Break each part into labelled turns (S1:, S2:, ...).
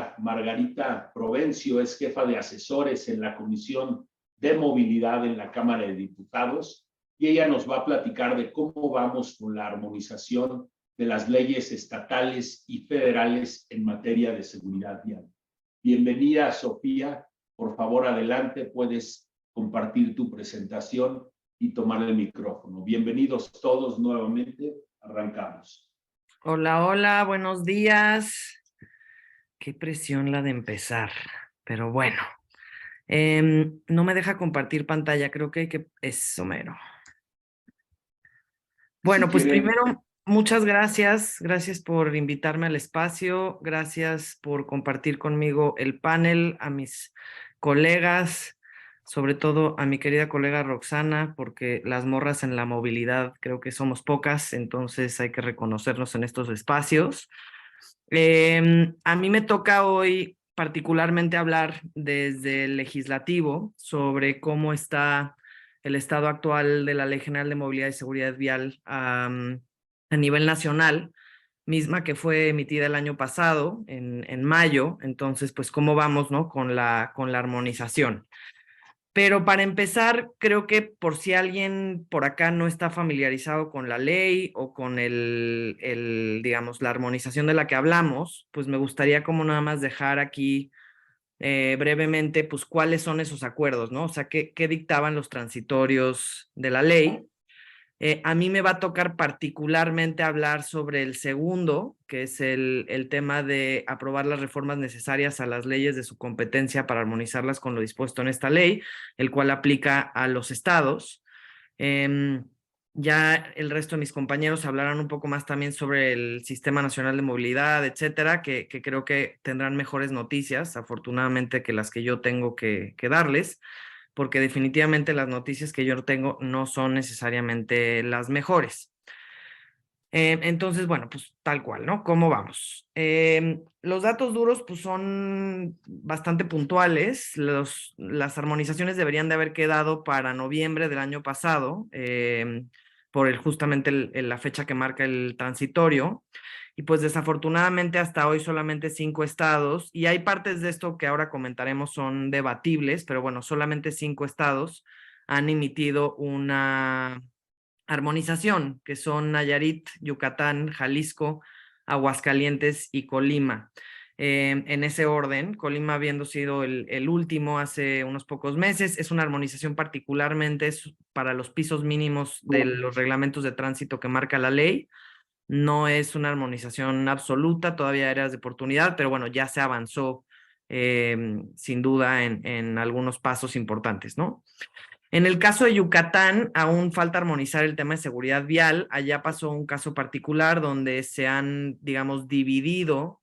S1: compañera Margarita Provencio es jefa de asesores en la Comisión de Movilidad en la Cámara de Diputados y ella nos va a platicar de cómo vamos con la armonización de las leyes estatales y federales en materia de seguridad vial. Bienvenida, Sofía. Por favor, adelante, puedes compartir tu presentación y tomar el micrófono. Bienvenidos todos nuevamente. Arrancamos.
S2: Hola, hola, buenos días. Qué presión la de empezar, pero bueno. No me deja compartir pantalla, creo que es Homero. Bueno,
S1: Si
S2: pues
S1: quieren...
S2: primero, muchas gracias. Gracias por invitarme al espacio. Gracias por compartir conmigo el panel, a mis colegas, sobre todo a mi querida colega Roxana, porque las morras en la movilidad creo que somos pocas, entonces hay que reconocernos en estos espacios. A mí me toca hoy particularmente hablar desde el legislativo sobre cómo está el estado actual de la Ley General de Movilidad y Seguridad Vial a nivel nacional, misma que fue emitida el año pasado, en mayo. Entonces, pues, ¿cómo vamos, no? con la armonización. Pero para empezar, creo que por si alguien por acá no está familiarizado con la ley o con digamos, la armonización de la que hablamos, pues me gustaría como nada más dejar aquí brevemente, pues cuáles son esos acuerdos, ¿no? O sea, qué dictaban los transitorios de la ley. A mí me va a tocar particularmente hablar sobre el segundo, que es el tema de aprobar las reformas necesarias a las leyes de su competencia para armonizarlas con lo dispuesto en esta ley, el cual aplica a los estados. Ya el resto de mis compañeros hablarán un poco más también sobre el Sistema Nacional de Movilidad, etcétera, que creo que tendrán mejores noticias, afortunadamente, que las que yo tengo que darles, porque definitivamente las noticias que yo tengo no son necesariamente las mejores. Entonces, bueno, pues tal cual, ¿no? ¿Cómo vamos? Los datos duros pues son bastante puntuales. Las armonizaciones deberían de haber quedado para noviembre del año pasado, por justamente la fecha que marca el transitorio. Y pues desafortunadamente hasta hoy solamente 5 estados, y hay partes de esto que ahora comentaremos son debatibles, pero bueno, solamente 5 estados han emitido una armonización, que son Nayarit, Yucatán, Jalisco, Aguascalientes y Colima. En ese orden, Colima habiendo sido el último hace unos pocos meses. Es una armonización particularmente para los pisos mínimos de los reglamentos de tránsito que marca la ley. No es una armonización absoluta, todavía hay áreas de oportunidad, pero bueno, ya se avanzó sin duda en algunos pasos importantes, ¿no? En el caso de Yucatán, aún falta armonizar el tema de seguridad vial. Allá pasó un caso particular donde se han, digamos, dividido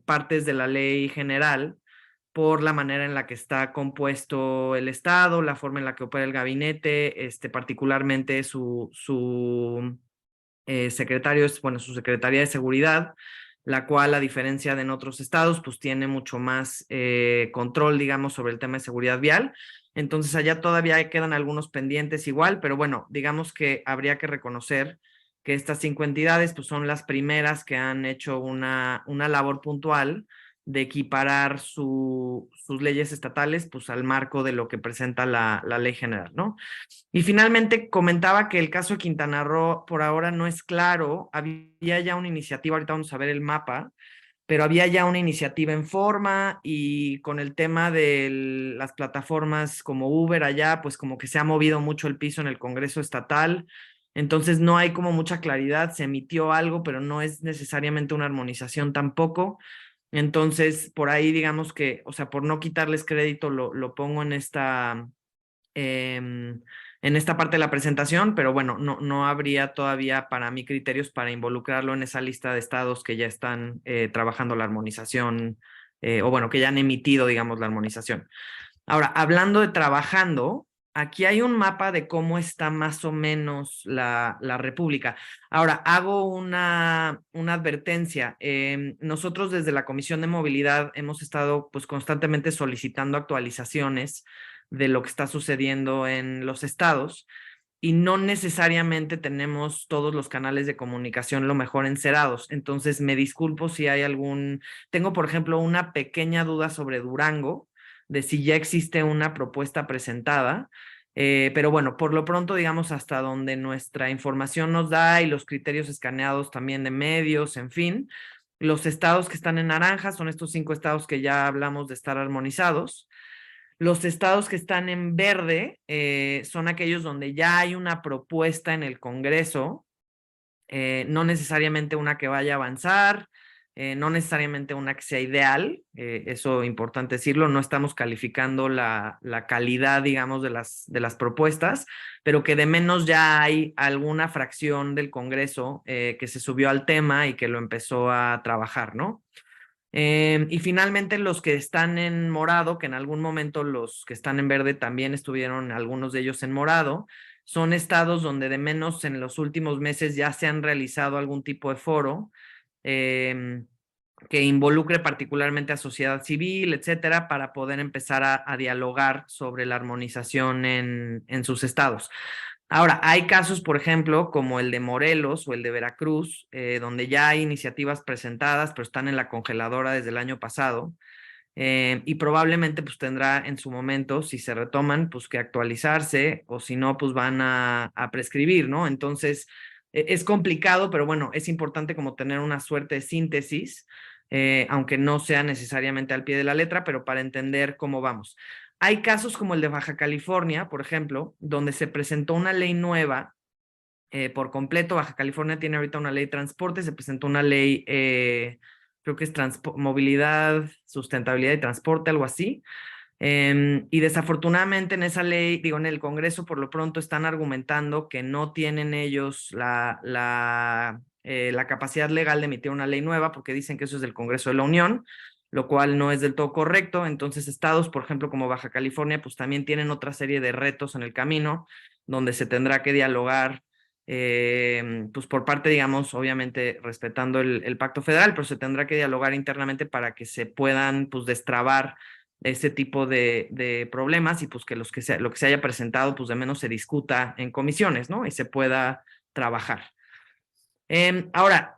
S2: partes de la ley general por la manera en la que está compuesto el Estado, la forma en la que opera el gabinete, particularmente su secretario es, bueno, su Secretaría de Seguridad, la cual, a diferencia de en otros estados, pues tiene mucho más control, digamos, sobre el tema de seguridad vial. Entonces, allá todavía quedan algunos pendientes igual, pero bueno, digamos que habría que reconocer que estas 5 entidades, pues son las primeras que han hecho una labor puntual de equiparar sus leyes estatales, pues al marco de lo que presenta la ley general, ¿no? Y finalmente comentaba que el caso de Quintana Roo por ahora no es claro. Había ya una iniciativa, ahorita vamos a ver el mapa, pero había ya una iniciativa en forma, y con el tema de las plataformas como Uber allá, pues como que se ha movido mucho el piso en el Congreso estatal. Entonces no hay como mucha claridad. Se emitió algo, pero no es necesariamente una armonización tampoco. Entonces, por ahí digamos que, o sea, por no quitarles crédito, lo pongo en esta parte de la presentación, pero bueno, no habría todavía para mí criterios para involucrarlo en esa lista de estados que ya están trabajando la armonización, o bueno, que ya han emitido, digamos, la armonización. Ahora, hablando de trabajando, aquí hay un mapa de cómo está más o menos la República. Ahora, hago una advertencia. Nosotros desde la Comisión de Movilidad hemos estado pues constantemente solicitando actualizaciones de lo que está sucediendo en los estados. y no necesariamente tenemos todos los canales de comunicación lo mejor encerados. Entonces, me disculpo si hay tengo, por ejemplo, una pequeña duda sobre Durango, de si ya existe una propuesta presentada. Pero bueno, por lo pronto, digamos, hasta donde nuestra información nos da y los criterios escaneados también de medios, en fin, los estados que están en naranja son estos 5 estados que ya hablamos de estar armonizados. Los estados que están en verde son aquellos donde ya hay una propuesta en el Congreso, no necesariamente una que vaya a avanzar, no necesariamente una que sea ideal, eso es importante decirlo, no estamos calificando la calidad, digamos, de las propuestas, pero que de menos ya hay alguna fracción del Congreso que se subió al tema y que lo empezó a trabajar, ¿no? Y finalmente los que están en morado, que en algún momento los que están en verde también estuvieron algunos de ellos en morado, son estados donde de menos en los últimos meses ya se han realizado algún tipo de foro que involucre particularmente a sociedad civil, etcétera, para poder empezar a dialogar sobre la armonización en sus estados. Ahora, hay casos, por ejemplo, como el de Morelos o el de Veracruz, donde ya hay iniciativas presentadas, pero están en la congeladora desde el año pasado, y probablemente pues tendrá en su momento, si se retoman, pues que actualizarse, o si no, pues van a prescribir, ¿no? Entonces, es complicado, pero bueno, es importante como tener una suerte de síntesis, aunque no sea necesariamente al pie de la letra, pero para entender cómo vamos. Hay casos como el de Baja California, por ejemplo, donde se presentó una ley nueva por completo. Baja California tiene ahorita una ley de transporte, se presentó una ley, creo que es movilidad, sustentabilidad y transporte, algo así. Y desafortunadamente en esa ley, digo, en el Congreso por lo pronto están argumentando que no tienen ellos la capacidad legal de emitir una ley nueva porque dicen que eso es del Congreso de la Unión, lo cual no es del todo correcto. Entonces estados, por ejemplo, como Baja California, pues también tienen otra serie de retos en el camino donde se tendrá que dialogar, pues por parte, digamos, obviamente respetando el pacto federal, pero se tendrá que dialogar internamente para que se puedan, pues, destrabar ese tipo de problemas y pues que, lo que se haya presentado, pues de menos se discuta en comisiones, ¿no? Y se pueda trabajar. Ahora,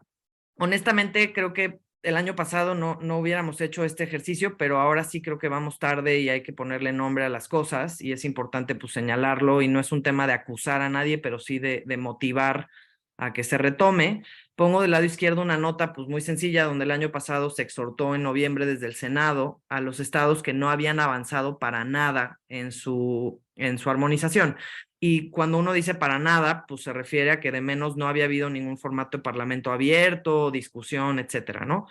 S2: honestamente, creo que el año pasado no hubiéramos hecho este ejercicio, pero ahora sí creo que vamos tarde y hay que ponerle nombre a las cosas y es importante pues señalarlo y no es un tema de acusar a nadie, pero sí de motivar a que se retome. Pongo del lado izquierdo una nota pues muy sencilla donde el año pasado se exhortó en noviembre desde el Senado a los estados que no habían avanzado para nada en su armonización. Y cuando uno dice para nada, pues se refiere a que de menos no había habido ningún formato de parlamento abierto, discusión, etcétera, ¿no?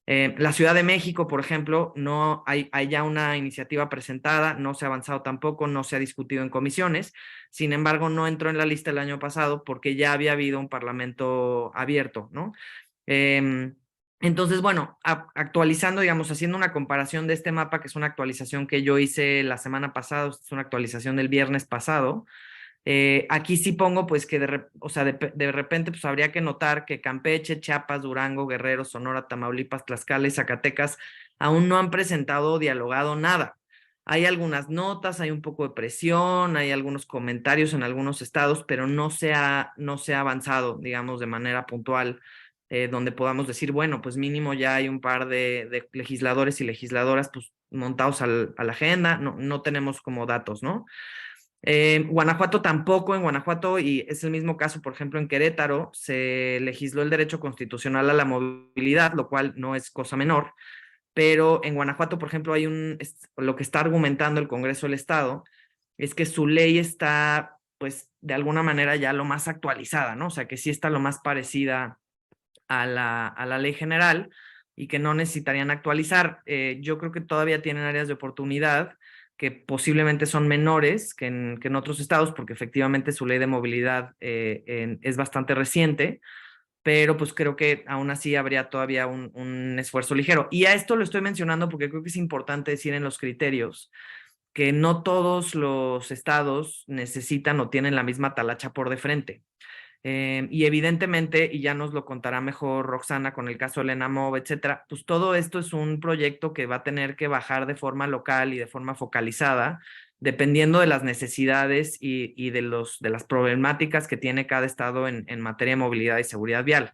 S2: La Ciudad de México, por ejemplo, no hay ya una iniciativa presentada, no se ha avanzado tampoco, no se ha discutido en comisiones, sin embargo, no entró en la lista el año pasado porque ya había habido un parlamento abierto, ¿no? Entonces, bueno, actualizando, digamos, haciendo una comparación de este mapa, que es una actualización que yo hice la semana pasada, es una actualización del viernes pasado. Aquí sí pongo pues que o sea, de repente pues habría que notar que Campeche, Chiapas, Durango, Guerrero, Sonora, Tamaulipas, Tlaxcala y Zacatecas aún no han presentado o dialogado nada. Hay algunas notas, hay un poco de presión, hay algunos comentarios en algunos estados, pero no se ha avanzado, digamos, de manera puntual, donde podamos decir, bueno, pues mínimo ya hay un par de legisladores y legisladoras pues montados a la agenda, no tenemos como datos, ¿no? Guanajuato tampoco, en Guanajuato, y es el mismo caso, por ejemplo, en Querétaro, se legisló el derecho constitucional a la movilidad, lo cual no es cosa menor, pero en Guanajuato, por ejemplo, lo que está argumentando el Congreso del Estado es que su ley está, pues, de alguna manera ya lo más actualizada, ¿no? O sea, que sí está lo más parecida a la ley general y que no necesitarían actualizar. Yo creo que todavía tienen áreas de oportunidad que posiblemente son menores que en otros estados, porque efectivamente su ley de movilidad es bastante reciente, pero pues creo que aún así habría todavía un esfuerzo ligero. Y a esto lo estoy mencionando porque creo que es importante decir en los criterios que no todos los estados necesitan o tienen la misma talacha por de frente. Y evidentemente, y ya nos lo contará mejor Roxana con el caso de Elena Mov, etcétera, pues todo esto es un proyecto que va a tener que bajar de forma local y de forma focalizada dependiendo de las necesidades y de las problemáticas que tiene cada estado en materia de movilidad y seguridad vial.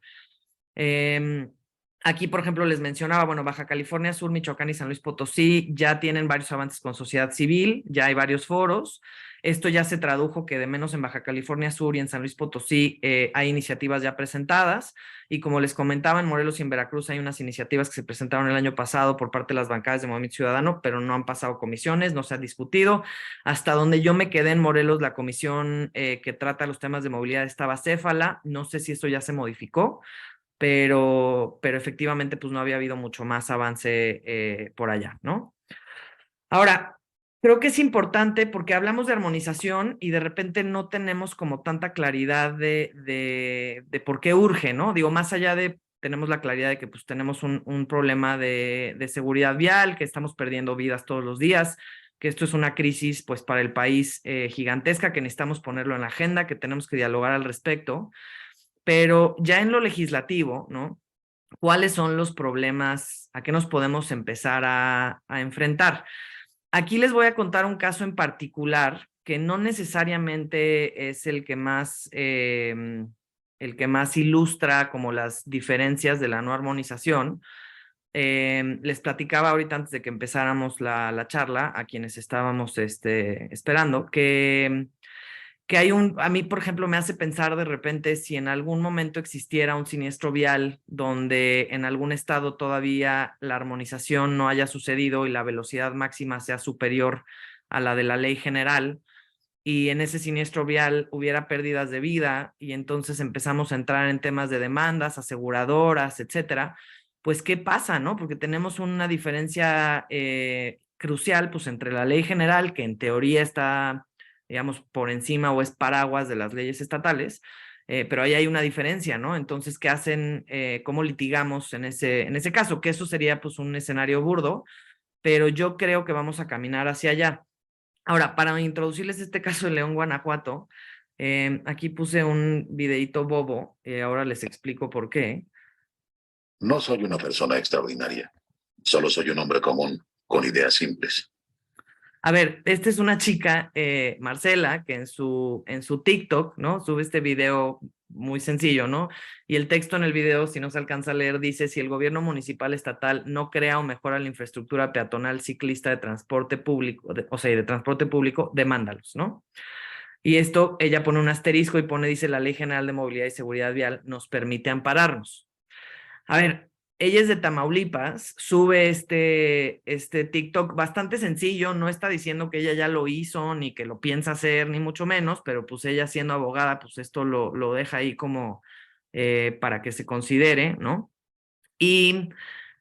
S2: Aquí, por ejemplo, les mencionaba, bueno, Baja California Sur, Michoacán y San Luis Potosí ya tienen varios avances con sociedad civil, ya hay varios foros. Esto ya se tradujo que de menos en Baja California Sur y en San Luis Potosí hay iniciativas ya presentadas. Y como les comentaba, en Morelos y en Veracruz hay unas iniciativas que se presentaron el año pasado por parte de las bancadas de Movimiento Ciudadano, pero no han pasado comisiones, no se ha discutido. Hasta donde yo me quedé en Morelos, la comisión que trata los temas de movilidad estaba céfala. No sé si esto ya se modificó, pero efectivamente pues no había habido mucho más avance por allá, ¿no? Ahora, creo que es importante porque hablamos de armonización y de repente no tenemos como tanta claridad de por qué urge, ¿no? Digo, más allá de, tenemos la claridad de que pues tenemos un problema de seguridad vial, que estamos perdiendo vidas todos los días, que esto es una crisis pues para el país gigantesca, que necesitamos ponerlo en la agenda, que tenemos que dialogar al respecto. Pero ya en lo legislativo, ¿no? ¿Cuáles son los problemas? ¿A qué nos podemos empezar a enfrentar? Aquí les voy a contar un caso en particular que no necesariamente es el que más ilustra como las diferencias de la no armonización. Les platicaba ahorita antes de que empezáramos la charla a quienes estábamos esperando que hay a mí, por ejemplo, me hace pensar de repente si en algún momento existiera un siniestro vial donde en algún estado todavía la armonización no haya sucedido y la velocidad máxima sea superior a la de la ley general, y en ese siniestro vial hubiera pérdidas de vida y entonces empezamos a entrar en temas de demandas, aseguradoras, etcétera, pues ¿qué pasa, no? Porque tenemos una diferencia crucial pues entre la ley general, que en teoría está, digamos, por encima o es paraguas de las leyes estatales, pero ahí hay una diferencia, ¿no? Entonces, ¿qué hacen? ¿Cómo litigamos en ese caso? Que eso sería pues un escenario burdo, pero yo creo que vamos a caminar hacia allá. Ahora, para introducirles este caso de León, Guanajuato, aquí puse un videíto bobo, ahora les explico por qué.
S3: No soy una persona extraordinaria, solo soy un hombre común, con ideas simples.
S2: A ver, esta es una chica, Marcela, que en su TikTok, ¿no? Sube este video muy sencillo, ¿no? Y el texto en el video, si no se alcanza a leer, dice: si el gobierno municipal estatal no crea o mejora la infraestructura peatonal, ciclista, de transporte público, de transporte público, demándalos, ¿no? Y esto, ella pone un asterisco y dice: la Ley General de Movilidad y Seguridad Vial nos permite ampararnos. A ver, ella es de Tamaulipas, sube este TikTok bastante sencillo, no está diciendo que ella ya lo hizo, ni que lo piensa hacer, ni mucho menos, pero pues ella siendo abogada, pues esto lo deja ahí como para que se considere, ¿no? Y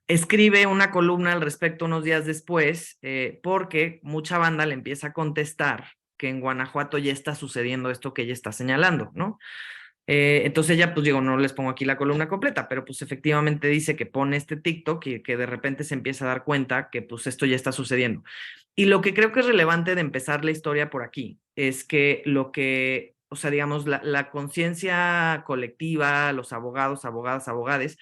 S2: escribe una columna al respecto unos días después, porque mucha banda le empieza a contestar que en Guanajuato ya está sucediendo esto que ella está señalando, ¿no? Entonces ella, pues digo, no les pongo aquí la columna completa, pero pues efectivamente dice que pone este TikTok y que de repente se empieza a dar cuenta que pues esto ya está sucediendo. Y lo que creo que es relevante de empezar la historia por aquí es que o sea, digamos, la conciencia colectiva, los abogados, abogadas, abogades,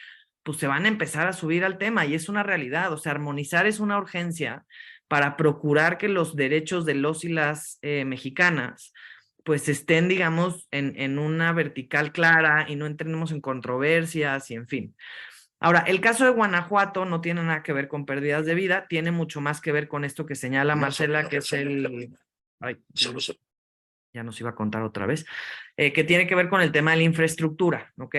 S2: pues se van a empezar a subir al tema y es una realidad. O sea, armonizar es una urgencia para procurar que los derechos de los y las mexicanas pues estén, digamos, en una vertical clara y no entremos en controversias y en fin. Ahora, el caso de Guanajuato no tiene nada que ver con pérdidas de vida, tiene mucho más que ver con esto que señala Marcela, que es Ay, ya nos iba a contar otra vez, que tiene que ver con el tema de la infraestructura, ¿ok?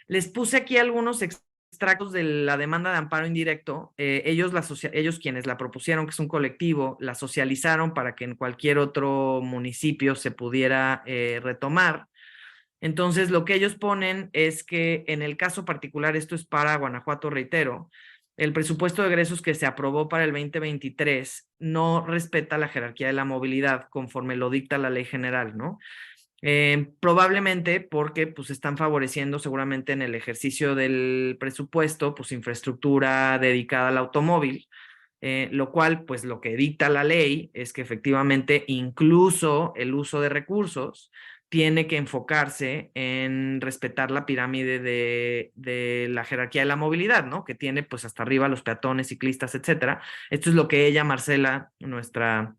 S2: Les puse aquí algunos extractos de la demanda de amparo indirecto. Ellos quienes la propusieron, que es un colectivo, la socializaron para que en cualquier otro municipio se pudiera retomar. Entonces, lo que ellos ponen es que en el caso particular, esto es para Guanajuato, reitero, el presupuesto de egresos que se aprobó para el 2023 no respeta la jerarquía de la movilidad conforme lo dicta la ley general, ¿no? Probablemente porque pues están favoreciendo seguramente en el ejercicio del presupuesto pues infraestructura dedicada al automóvil, lo cual pues lo que dicta la ley es que efectivamente incluso el uso de recursos tiene que enfocarse en respetar la pirámide de la jerarquía de la movilidad, ¿no? Que tiene pues hasta arriba los peatones, ciclistas, etcétera. Esto es lo que ella, Marcela, nuestra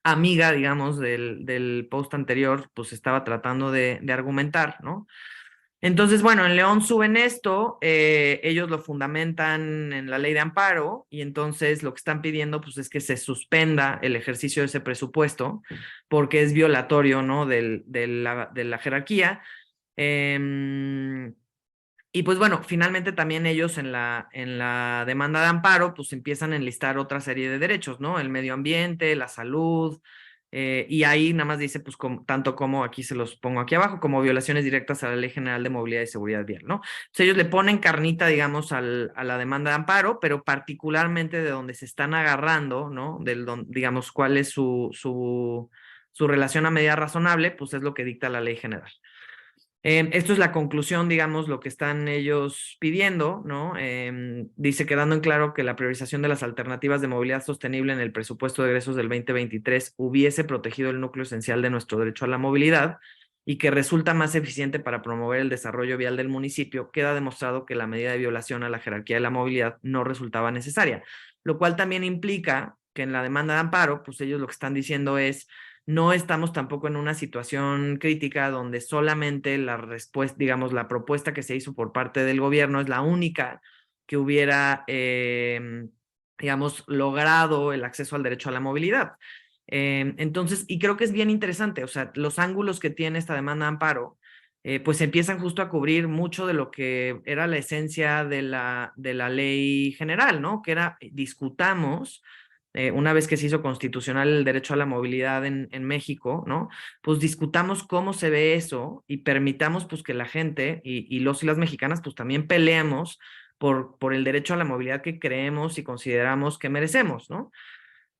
S2: amiga, digamos, del post anterior, pues estaba tratando de argumentar, ¿no? Entonces, bueno, en León suben esto, ellos lo fundamentan en la ley de amparo y entonces lo que están pidiendo pues es que se suspenda el ejercicio de ese presupuesto porque es violatorio, ¿no? de la jerarquía. Y pues bueno, finalmente también ellos en la demanda de amparo pues empiezan a enlistar otra serie de derechos, ¿no? El medio ambiente, la salud, y ahí nada más dice pues tanto como, aquí se los pongo aquí abajo, como violaciones directas a la Ley General de Movilidad y Seguridad Vial, ¿no? Entonces ellos le ponen carnita, digamos, a la demanda de amparo, pero particularmente de donde se están agarrando, ¿no? Digamos, cuál es su relación a medida razonable, pues es lo que dicta la Ley General. Esto es la conclusión, digamos, lo que están ellos pidiendo, ¿no? Dice, quedando en claro que la priorización de las alternativas de movilidad sostenible en el presupuesto de egresos del 2023 hubiese protegido el núcleo esencial de nuestro derecho a la movilidad y que resulta más eficiente para promover el desarrollo vial del municipio, queda demostrado que la medida de violación a la jerarquía de la movilidad no resultaba necesaria, lo cual también implica que en la demanda de amparo, pues ellos lo que están diciendo es, no estamos tampoco en una situación crítica donde solamente la respuesta, digamos, la propuesta que se hizo por parte del gobierno es la única que hubiera, digamos, logrado el acceso al derecho a la movilidad. Entonces, y creo que es bien interesante, o sea, los ángulos que tiene esta demanda de amparo, pues empiezan justo a cubrir mucho de lo que era la esencia de la ley general, ¿no? Que era, discutamos una vez que se hizo constitucional el derecho a la movilidad en México, ¿no? Pues discutamos cómo se ve eso y permitamos pues que la gente y los y las mexicanas pues también peleemos por el derecho a la movilidad que creemos y consideramos que merecemos, ¿no?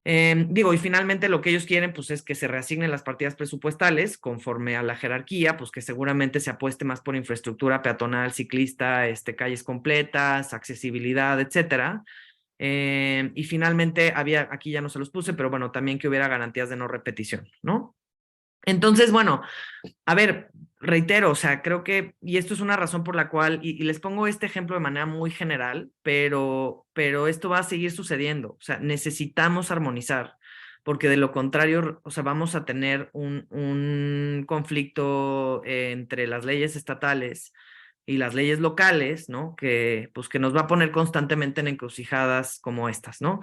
S2: Digo, y finalmente lo que ellos quieren pues es que se reasignen las partidas presupuestales conforme a la jerarquía, pues que seguramente se apueste más por infraestructura peatonal, ciclista, calles completas, accesibilidad, etcétera. Y finalmente había, aquí ya no se los puse, pero bueno, también que hubiera garantías de no repetición, ¿no? Entonces, bueno, a ver, reitero, o sea, creo que, y esto es una razón por la cual, y les pongo este ejemplo de manera muy general, pero esto va a seguir sucediendo, o sea, necesitamos armonizar, porque de lo contrario, o sea, vamos a tener un conflicto entre las leyes estatales y las leyes locales, ¿no? Que, pues, que nos va a poner constantemente en encrucijadas como estas, ¿no?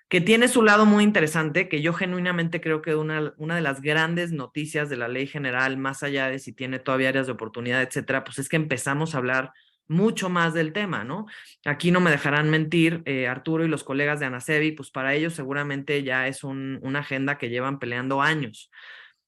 S2: Que tiene su lado muy interesante, que yo genuinamente creo que una de las grandes noticias de la ley general, más allá de si tiene todavía áreas de oportunidad, etcétera, pues es que empezamos a hablar mucho más del tema, ¿no? Aquí no me dejarán mentir, Arturo y los colegas de Anasevi, pues para ellos seguramente ya es una agenda que llevan peleando años,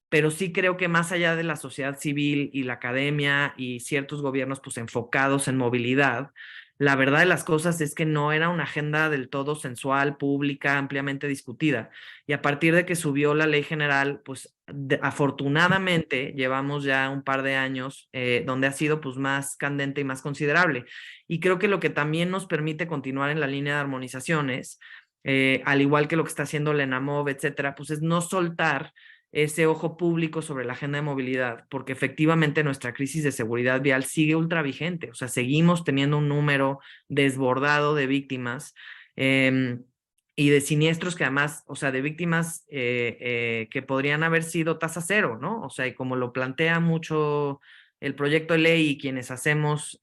S2: pero sí creo que más allá de la sociedad civil y la academia y ciertos gobiernos pues enfocados en movilidad, la verdad de las cosas es que no era una agenda del todo sensual, pública, ampliamente discutida. Y a partir de que subió la ley general, pues afortunadamente llevamos ya un par de años donde ha sido pues más candente y más considerable. Y creo que lo que también nos permite continuar en la línea de armonizaciones, al igual que lo que está haciendo la ENAMOV, etcétera, pues es no soltar ese ojo público sobre la agenda de movilidad, porque efectivamente nuestra crisis de seguridad vial sigue ultra vigente, o sea, seguimos teniendo un número desbordado de víctimas y de siniestros que además, o sea, de víctimas que podrían haber sido tasa cero, ¿no? O sea, y como lo plantea mucho el proyecto de ley y quienes hacemos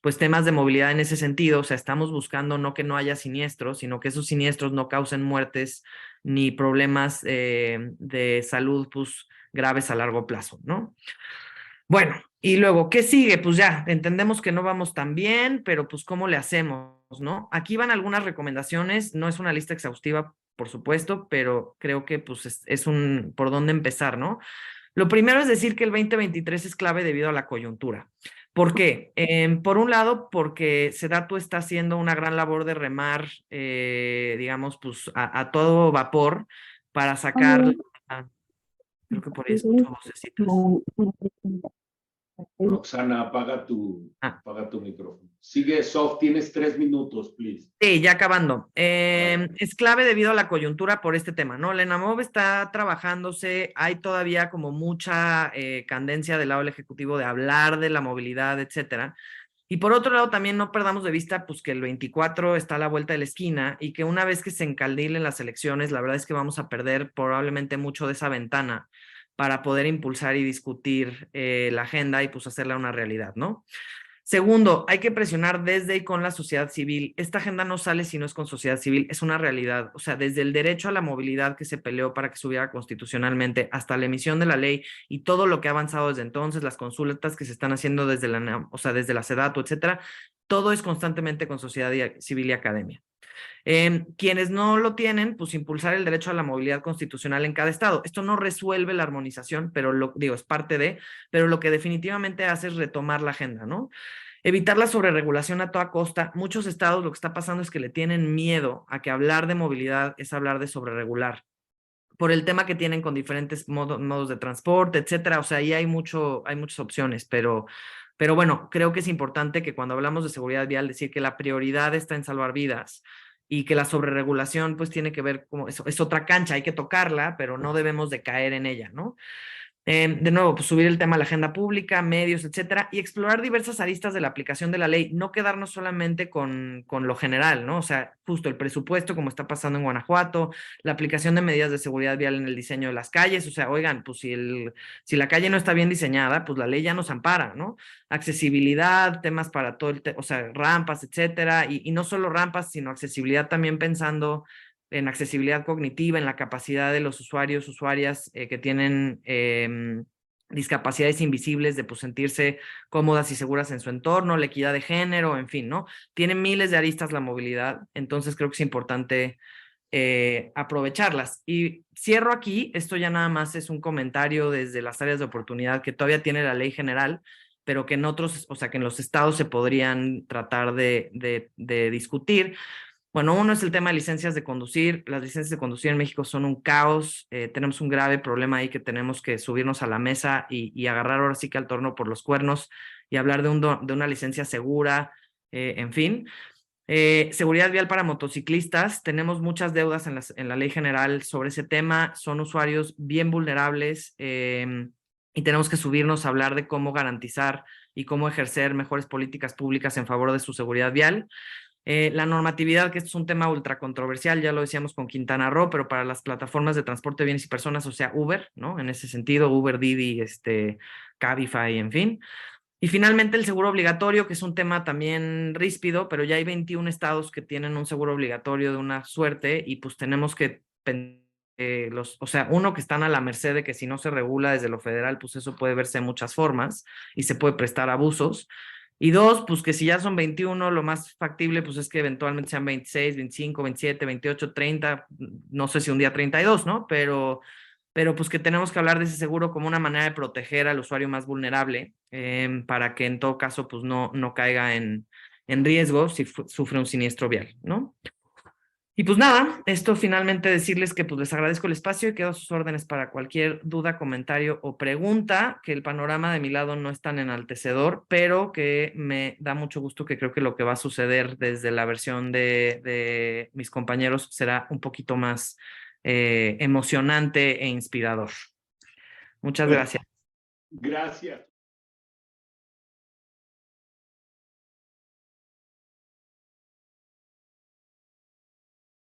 S2: pues temas de movilidad en ese sentido, o sea, estamos buscando no que no haya siniestros, sino que esos siniestros no causen muertes ni problemas de salud pues, graves a largo plazo, ¿no? Bueno, y luego, ¿qué sigue? Pues ya, entendemos que no vamos tan bien, pero pues ¿cómo le hacemos, no? Aquí van algunas recomendaciones, no es una lista exhaustiva, por supuesto, pero creo que pues es un por dónde empezar, ¿no? Lo primero es decir que el 2023 es clave debido a la coyuntura. ¿Por qué? Por un lado, porque SEDATU está haciendo una gran labor de remar, digamos, pues a todo vapor para sacar, creo que por ahí escucho vocecitas.
S1: Roxana, apaga tu micrófono. Sigue, Sof, tienes 3 minutos, please.
S2: Sí, ya acabando. Es clave debido a la coyuntura por este tema, ¿no? La ENAMOV está trabajándose, hay todavía como mucha candencia del lado del Ejecutivo de hablar de la movilidad, etcétera. Y por otro lado, también no perdamos de vista pues, que el 24 está a la vuelta de la esquina y que una vez que se encandilen las elecciones, la verdad es que vamos a perder probablemente mucho de esa ventana para poder impulsar y discutir la agenda y pues hacerla una realidad, ¿no? Segundo, hay que presionar desde y con la sociedad civil. Esta agenda no sale si no es con sociedad civil, es una realidad. O sea, desde el derecho a la movilidad que se peleó para que subiera constitucionalmente hasta la emisión de la ley y todo lo que ha avanzado desde entonces, las consultas que se están haciendo desde la, o sea, desde la SEDATU, etcétera, todo es constantemente con sociedad civil y academia. Quienes no lo tienen, pues impulsar el derecho a la movilidad constitucional en cada estado. Esto no resuelve la armonización, pero es parte de, pero lo que definitivamente hace es retomar la agenda, ¿no? Evitar la sobreregulación a toda costa. Muchos estados lo que está pasando es que le tienen miedo a que hablar de movilidad es hablar de sobreregular, por el tema que tienen con diferentes modos de transporte, etcétera. O sea, ahí hay muchas opciones, pero bueno, creo que es importante que cuando hablamos de seguridad vial decir que la prioridad está en salvar vidas y que la sobreregulación pues tiene que ver como es otra cancha, hay que tocarla, pero no debemos de caer en ella, ¿no? De nuevo, pues subir el tema a la agenda pública, medios, etcétera, y explorar diversas aristas de la aplicación de la ley, no quedarnos solamente con lo general, ¿no? O sea, justo el presupuesto, como está pasando en Guanajuato, la aplicación de medidas de seguridad vial en el diseño de las calles, o sea, oigan, pues si la calle no está bien diseñada, pues la ley ya nos ampara, ¿no? Accesibilidad, temas para todo o sea, rampas, etcétera, y no solo rampas, sino accesibilidad también pensando en accesibilidad cognitiva, en la capacidad de los usuarios, usuarias que tienen discapacidades invisibles de pues, sentirse cómodas y seguras en su entorno, la equidad de género, en fin, ¿no? Tiene miles de aristas la movilidad, entonces creo que es importante aprovecharlas. Y cierro aquí, esto ya nada más es un comentario desde las áreas de oportunidad que todavía tiene la ley general, pero que en otros, o sea, que en los estados se podrían tratar de discutir. Bueno, uno es el tema de licencias de conducir. Las licencias de conducir en México son un caos. Tenemos un grave problema ahí que tenemos que subirnos a la mesa y agarrar ahora sí que al torno por los cuernos y hablar de una licencia segura, en fin. Seguridad vial para motociclistas. Tenemos muchas deudas en la ley general sobre ese tema. Son usuarios bien vulnerables y tenemos que subirnos a hablar de cómo garantizar y cómo ejercer mejores políticas públicas en favor de su seguridad vial. La normatividad, que esto es un tema ultra controversial, ya lo decíamos con Quintana Roo, pero para las plataformas de transporte de bienes y personas, o sea, Uber, ¿no? En ese sentido, Uber, Didi, Cabify, en fin. Y finalmente el seguro obligatorio, que es un tema también ríspido, pero ya hay 21 estados que tienen un seguro obligatorio de una suerte y pues tenemos que o sea, uno que están a la merced de que si no se regula desde lo federal, pues eso puede verse de muchas formas y se puede prestar abusos. Y dos, pues que si ya son 21, lo más factible pues es que eventualmente sean 26, 25, 27, 28, 30, no sé si un día 32, ¿no? Pero pues que tenemos que hablar de ese seguro como una manera de proteger al usuario más vulnerable para que en todo caso pues no caiga en riesgo si sufre un siniestro vial, ¿no? Y pues nada, esto finalmente decirles que pues les agradezco el espacio y quedo a sus órdenes para cualquier duda, comentario o pregunta, que el panorama de mi lado no es tan enaltecedor, pero que me da mucho gusto que creo que lo que va a suceder desde la versión de mis compañeros será un poquito más emocionante e inspirador. Muchas gracias.
S1: Gracias.